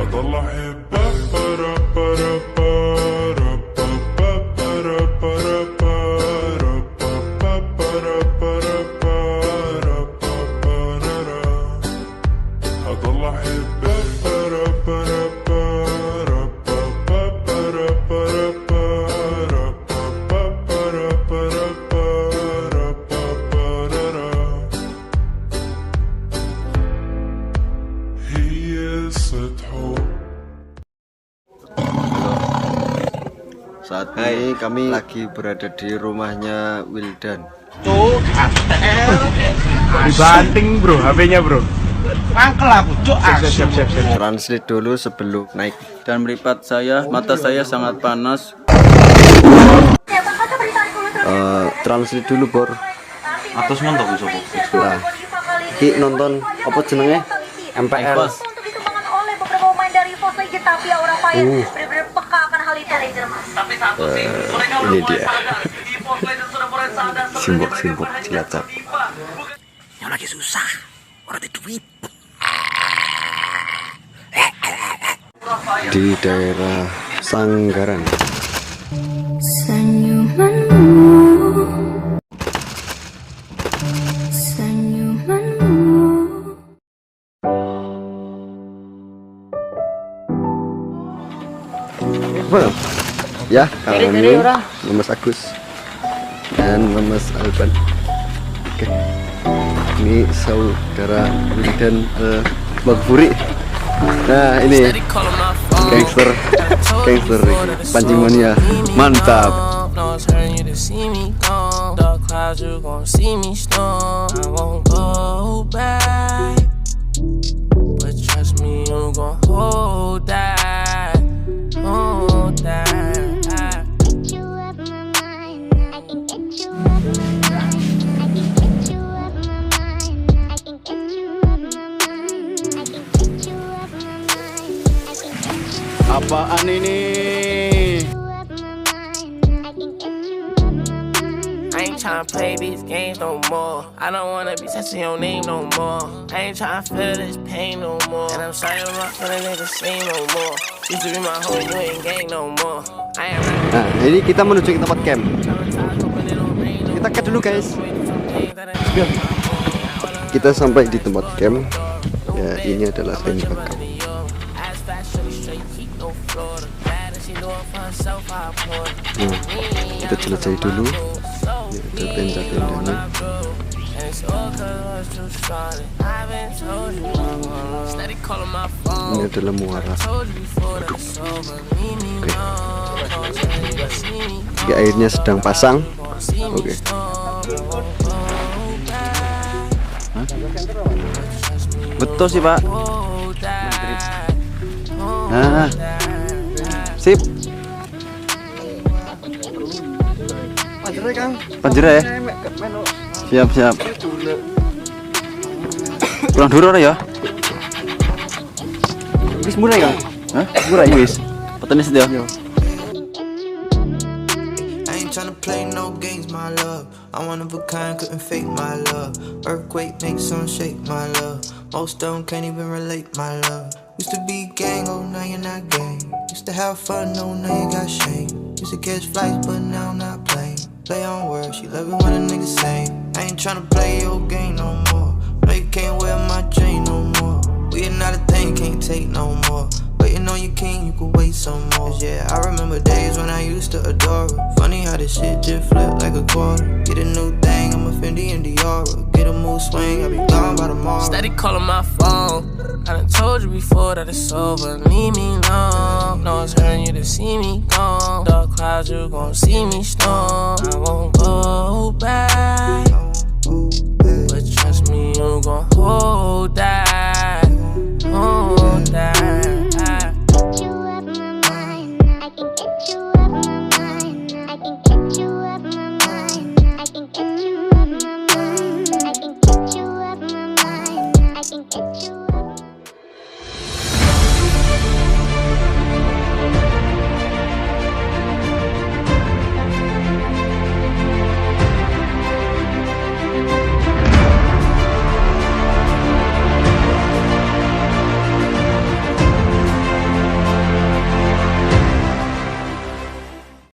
أضل أحبك برا برا برا برا برا برا برا برا برا برا برا أضل أحبك برا برا برا برا برا برا برا برا برا برا هي ستحب. Saat ini kami lagi berada di rumahnya Wildan. Dibanting bro, HP-nya bro. Mangkel aku, cuk. Siap. Translate dulu sebelum naik. Dan meripat saya, mata saya sangat panas. Translate dulu Bor. Atus mentok iso kok. Nah, ki nonton apa jenenge? MPL. Ini dia. Simbok Cilacap. Yang lagi susah, orang ada duit. Di daerah Sanggaran. Well, ya, kalau ini Mas Agus dan Mas Alban. Oke, ini saudara Wildan Maghfuri. Nah, ini gangster pancing mania, mantap. Apaan ini? I ain't tryna play these games no more. I don't wanna be touching your name no more. I ain't tryna feel this pain no more. And I'm sorry I'm not feeling it the same no more. Used to be my homie, you ain't gang no more. Nah, ini kita menuju ke tempat camp. Kita cut dulu guys. Kita sampai di tempat camp. Ya, ini adalah tembak. Kita jelajahi dulu. Ini ada tenda-tendanya. Ini adalah muara. Oke, airnya sedang pasang. Oke. Betul sih Pak. Nah, sip. Panjere ya. Siap. Pulang dulu ya. Wis mulai Kang. Hah? Mulai wis. Petenis dia. Tryna play no games, my love. I'm one of a kind, couldn't fake my love. Earthquake makes some shake, my love. Most of them can't even relate, my love. Used to be gang, oh now you're not gang. Used to have fun, oh now you got shame. Used to catch flights, but now I'm not playing. Play on words, she love it when a nigga same. I ain't tryna play your game no more. No, you can't wear my chain no more. We are not a thing, can't take no more. Waiting on your king, you could wait some more. Yeah, I remember days when I used to adore her. Funny how this shit just flipped like a quarter. Get a new thing, I'm a Fendi and Dior. Get a mood swing, I'll be gone by tomorrow. Steady calling my phone. I done told you before that it's over. Leave me alone. No, it's hurting you to see me gone. Dark clouds, you gon' see me storm. I won't go back, but trust me, you gon' hold that. Hold that. I can get you